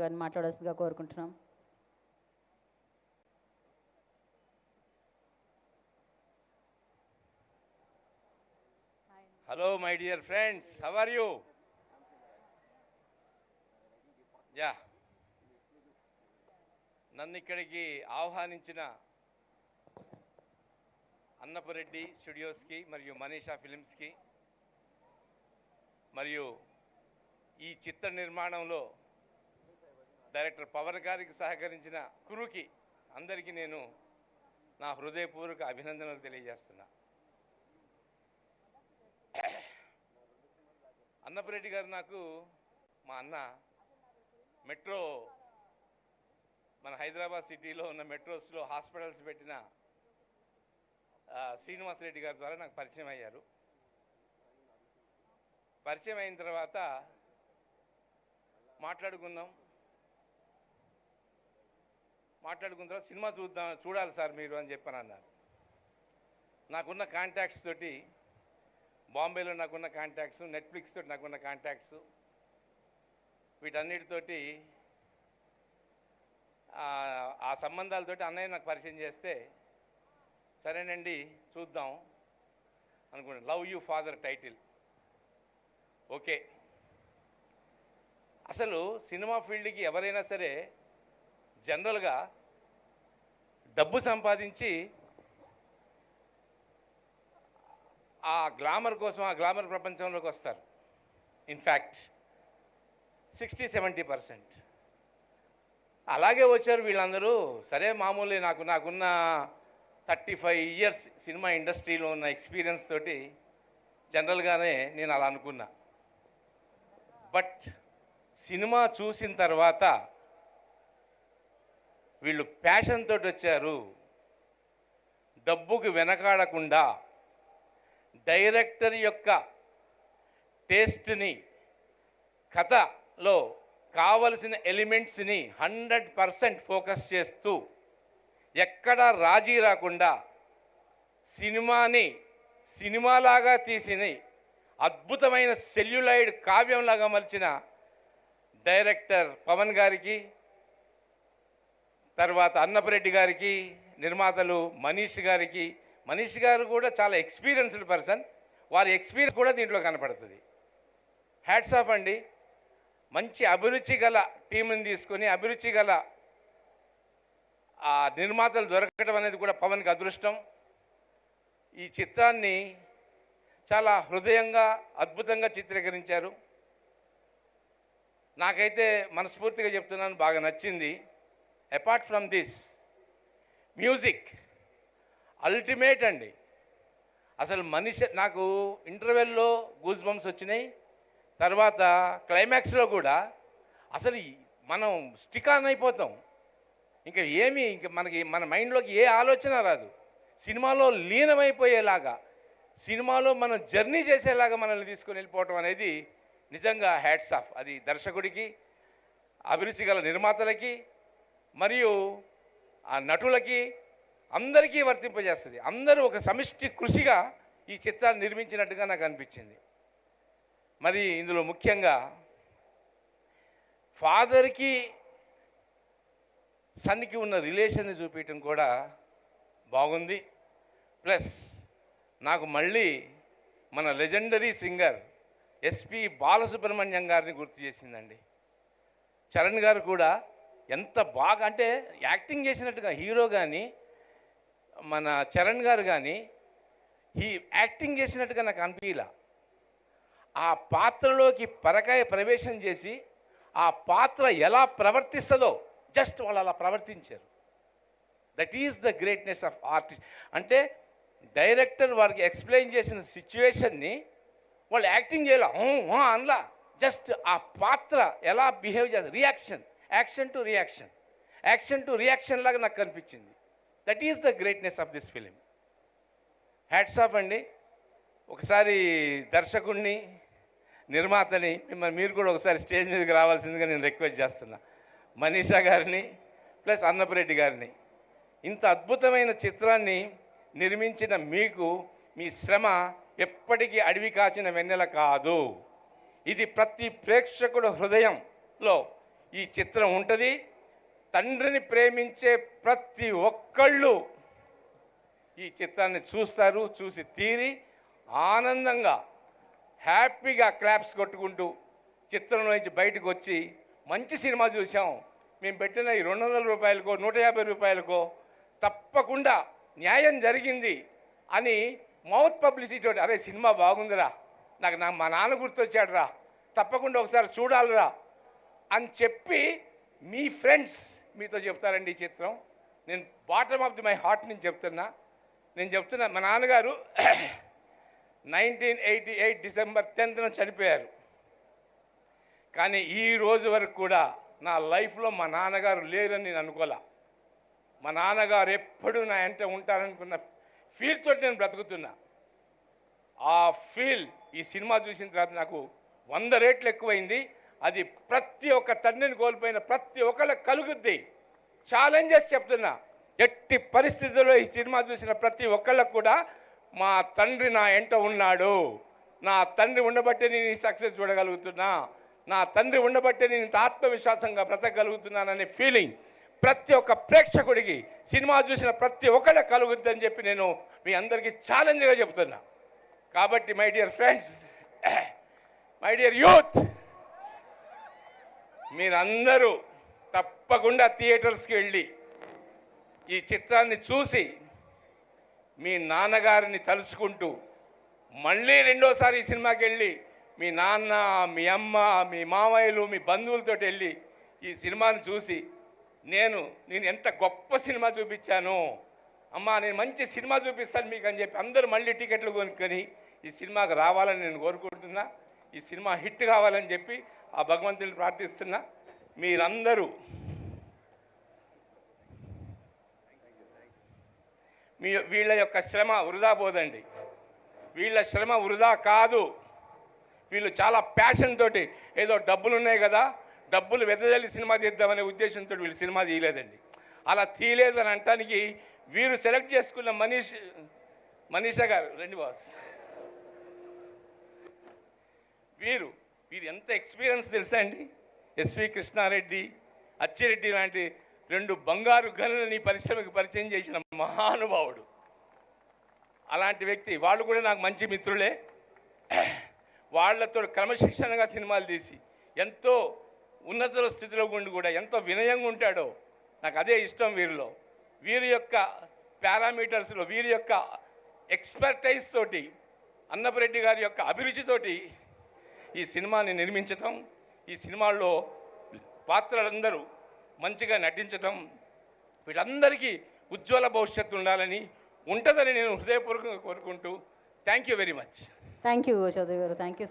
గారిని మాట్లాడాల్సిందిగా కోరుకుంటున్నాం. Hello my dear friends, how are you? Yeah. నన్ను ఇక్కడికి ఆహ్వానించిన అన్నపురెడ్డి స్టూడియోస్కి మరియు మనీషా ఫిలిమ్స్కి మరియు ఈ చిత్ర నిర్మాణంలో డైరెక్టర్ పవన్ గారికి సహకరించిన కురుకి అందరికీ నేను నా హృదయపూర్వక అభినందనలు తెలియజేస్తున్నా. అన్నపురెడ్డి గారు నాకు మా అన్న మెట్రో మన హైదరాబాద్ సిటీలో ఉన్న మెట్రోస్లో హాస్పిటల్స్ పెట్టిన శ్రీనివాస్ రెడ్డి గారి ద్వారా నాకు పరిచయం అయ్యారు. పరిచయం అయిన తర్వాత మాట్లాడుకున్న తర్వాత సినిమా చూడాలి సార్ మీరు అని చెప్పని అన్నారు. నాకున్న కాంటాక్ట్స్ తోటి బాంబేలో నాకున్న కాంటాక్ట్స్, నెట్ఫ్లిక్స్ తోటి నాకున్న కాంటాక్ట్స్, వీటన్నిటితోటి ఆ సంబంధాలతోటి అన్నయ్య నాకు పరిచయం చేస్తే సరేనండి చూద్దాం అనుకున్నాను. Love you father title okay. అసలు సినిమా ఫీల్డ్కి ఎవరైనా సరే జనరల్గా డబ్బు సంపాదించి ఆ గ్లామర్ కోసం ఆ గ్లామర్ ప్రపంచంలోకి వస్తారు. ఇన్ఫ్యాక్ట్ 60-70% అలాగే వచ్చారు వీళ్ళందరూ. సరే మామూలే, నాకున్న 35 years సినిమా ఇండస్ట్రీలో ఉన్న ఎక్స్పీరియన్స్ తోటి జనరల్గానే నేను అలా అనుకున్నా. బట్ సినిమా చూసిన తర్వాత వీళ్ళు ప్యాషన్ తోటి వచ్చారు. డబ్బుకు వెనకాడకుండా డైరెక్టర్ యొక్క టేస్ట్ని, కథలో కావలసిన ఎలిమెంట్స్ని 100% ఫోకస్ చేస్తూ ఎక్కడ రాజీ రాకుండా సినిమాని సినిమాలాగా తీసిన అద్భుతమైన సెల్యులాయిడ్ కావ్యంలాగా మలిచిన డైరెక్టర్ పవన్ గారికి, తర్వాత అన్నపురెడ్డి గారికి, నిర్మాతలు మనీష్ గారికి. మనీష్ గారు కూడా చాలా ఎక్స్పీరియన్స్డ్ పర్సన్, వారి ఎక్స్పీరియన్స్ కూడా దీంట్లో కనపడుతుంది. హ్యాట్స్ ఆఫ్ అండి. మంచి అభిరుచి గల టీంని తీసుకొని అభిరుచి గల ఆ నిర్మాతలు దొరకడం అనేది కూడా పవన్కి అదృష్టం. ఈ చిత్రాన్ని చాలా హృదయంగా అద్భుతంగా చిత్రీకరించారు. నాకైతే మనస్ఫూర్తిగా చెప్తున్నాను, బాగా నచ్చింది. Apart from this music ultimate అండి. అసలు నాకు ఇంటర్వెల్లో గూస్ బంప్స్ వచ్చినాయి. తర్వాత క్లైమాక్స్లో కూడా అసలు మనం స్టిక్ ఆన్ అయిపోతాం. ఇంకా మన మైండ్లోకి ఏ ఆలోచన రాదు. సినిమాలో లీనమైపోయేలాగా, సినిమాలో మనం జర్నీ చేసేలాగా మనల్ని తీసుకొని వెళ్ళిపోవటం అనేది నిజంగా హ్యాట్స్ ఆఫ్. అది దర్శకుడికి, అభిరుచి గల నిర్మాతలకి మరియు ఆ నటులకి అందరికీ వర్తింపజేస్తుంది. అందరూ ఒక సమిష్టి కృషిగా ఈ చిత్రాన్ని నిర్మించినట్టుగా నాకు అనిపించింది. మరి ఇందులో ముఖ్యంగా ఫాదర్కి సన్కి ఉన్న రిలేషన్ని చూపించడం కూడా బాగుంది. ప్లస్ నాకు మళ్ళీ మన లెజెండరీ సింగర్ ఎస్పి బాలసుబ్రహ్మణ్యం గారిని గుర్తు చేసిందండి. చరణ్ గారు కూడా ఎంత బాగా, అంటే యాక్టింగ్ చేసినట్టుగా హీరో కానీ మన చరణ్ గారు కానీ యాక్టింగ్ చేసినట్టుగా నాకు అనిపించలా. ఆ పాత్రలోకి పరకాయ ప్రవేశం చేసి ఆ పాత్ర ఎలా ప్రవర్తిస్తుందో జస్ట్ వాళ్ళు అలా ప్రవర్తించారు. That is the greatness of artist. అంటే డైరెక్టర్ వారికి ఎక్స్ప్లెయిన్ చేసిన సిచ్యువేషన్ని వాళ్ళు యాక్టింగ్ చేయాల అనలా, జస్ట్ ఆ పాత్ర ఎలా బిహేవ్ చేస్తారు, యాక్షన్ టు రియాక్షన్ లాగా నాకు కనిపించింది. That is the greatness of this film. Hats off అండి. ఒకసారి దర్శకుడిని, నిర్మాతని మీరు కూడా ఒకసారి స్టేజ్ మీదకి రావాల్సిందిగా నేను రిక్వెస్ట్ చేస్తున్నా. మనీషా గారిని ప్లస్ అన్నపురెడ్డి గారిని. ఇంత అద్భుతమైన చిత్రాన్ని నిర్మించిన మీకు మీ శ్రమ ఎప్పటికీ అడవి కాచిన వెన్నెల కాదు. ఇది ప్రతి ప్రేక్షకుడు హృదయంలో ఈ చిత్రం ఉంటుంది. తండ్రిని ప్రేమించే ప్రతి ఒక్కళ్ళు ఈ చిత్రాన్ని చూస్తారు, చూసి తీరి ఆనందంగా హ్యాపీగా క్లాప్స్ కొట్టుకుంటూ చిత్రంలో నుంచి బయటకు వచ్చి మంచి సినిమా చూసాం, మేము పెట్టిన ఈ 200 రూపాయలకో 150 రూపాయలకో తప్పకుండా న్యాయం జరిగింది అని మౌత్ పబ్లిసిటీ తోటి, అరే సినిమా బాగుందిరా, మా నాన్న గుర్తొచ్చాడురా, తప్పకుండా ఒకసారి చూడాలిరా అని చెప్పి మీ ఫ్రెండ్స్ మీతో చెప్తారండి. ఈ చిత్రం నేను బాటమ్ ఆఫ్ మై హార్ట్ నుంచి చెప్తున్నా. మా నాన్నగారు 1988 డిసెంబర్ 10న చనిపోయారు. కానీ ఈ రోజు వరకు కూడా నా లైఫ్లో మా నాన్నగారు లేరని నేను అనుకోలే. మా నాన్నగారు ఎప్పుడు నా వెంట ఉంటారనుకున్న ఫీల్ తోటి నేను బ్రతుకుతున్నా. ఆ ఫీల్ ఈ సినిమా చూసిన తర్వాత నాకు 100 రెట్లు ఎక్కువైంది. అది ప్రతి ఒక్క తండ్రిని కోల్పోయిన ప్రతి ఒక్కళ్ళకి కలుగుద్ది. ఛాలెంజెస్ చెప్తున్నా, ఎట్టి పరిస్థితుల్లో ఈ సినిమా చూసిన ప్రతి ఒక్కళ్ళకు కూడా మా తండ్రి నా ఎంట ఉన్నాడు, నా తండ్రి ఉండబట్టే నేను ఈ సక్సెస్ చూడగలుగుతున్నా, నా తండ్రి ఉండబట్టే నేను ఇంత ఆత్మవిశ్వాసంగా బ్రతకగలుగుతున్నాననే ఫీలింగ్ ప్రతి ఒక్క ప్రేక్షకుడికి సినిమా చూసిన ప్రతి ఒక్కళ్ళకి కలుగుద్దని చెప్పి నేను మీ అందరికీ ఛాలెంజ్గా చెప్తున్నా. కాబట్టి my dear friends, my dear youth, మీరందరూ తప్పకుండా థియేటర్స్కి వెళ్ళి ఈ చిత్రాన్ని చూసి మీ నాన్నగారిని తలుచుకుంటూ మళ్ళీ రెండోసారి ఈ సినిమాకి వెళ్ళి మీ నాన్న, మీ అమ్మ, మీ మామయ్యలు, మీ బంధువులతో వెళ్ళి ఈ సినిమాని చూసి నేను ఎంత గొప్ప సినిమా చూపించాను అమ్మా, నేను మంచి సినిమా చూపిస్తాను మీకు అని చెప్పి అందరూ మళ్ళీ టికెట్లు కొనుక్కొని ఈ సినిమాకి రావాలని నేను కోరుకుంటున్నా. ఈ సినిమా హిట్ కావాలని చెప్పి ఆ భగవంతుని ప్రార్థిస్తున్నా. మీరందరూ వీళ్ళ యొక్క శ్రమ వృధా పోదండి. వీళ్ళ శ్రమ వృధా కాదు. వీళ్ళు చాలా ప్యాషన్ తోటి, ఏదో డబ్బులు ఉన్నాయి కదా, డబ్బులు వెదజల్లి సినిమా తీద్దామనే ఉద్దేశంతో వీళ్ళు సినిమా తీయలేదండి. అలా తీయలేదని అనటానికి వీరు సెలెక్ట్ చేసుకున్న మనీషా గారు, రండి బాస్, వీరు ఎంత ఎక్స్పీరియన్స్ తెలుసా అండి. ఎస్వి కృష్ణారెడ్డి, అచ్చిరెడ్డి లాంటి 2 బంగారు గనులని పరిశ్రమకు పరిచయం చేసిన మహానుభావుడు. అలాంటి వ్యక్తి, వాళ్ళు కూడా నాకు మంచి మిత్రులే. వాళ్ళతో క్రమశిక్షణగా సినిమాలు తీసి ఎంతో ఉన్నత స్థితిలో ఉండి కూడా ఎంతో వినయంగా ఉంటాడో నాకు అదే ఇష్టం వీరిలో. వీరి యొక్క పారామీటర్స్లో, వీరి యొక్క ఎక్స్పర్టైజ్ తోటి, అన్నపరెడ్డి గారి యొక్క అభిరుచితోటి ఈ సినిమాని నిర్మించటం, ఈ సినిమాల్లో పాత్రలందరూ మంచిగా నటించటం, వీళ్ళందరికీ ఉజ్వల భవిష్యత్తు ఉండాలని ఉంటుందని నేను హృదయపూర్వకంగా కోరుకుంటూ thank you very much. Thank you Chowdary గారు, థ్యాంక్ యూ.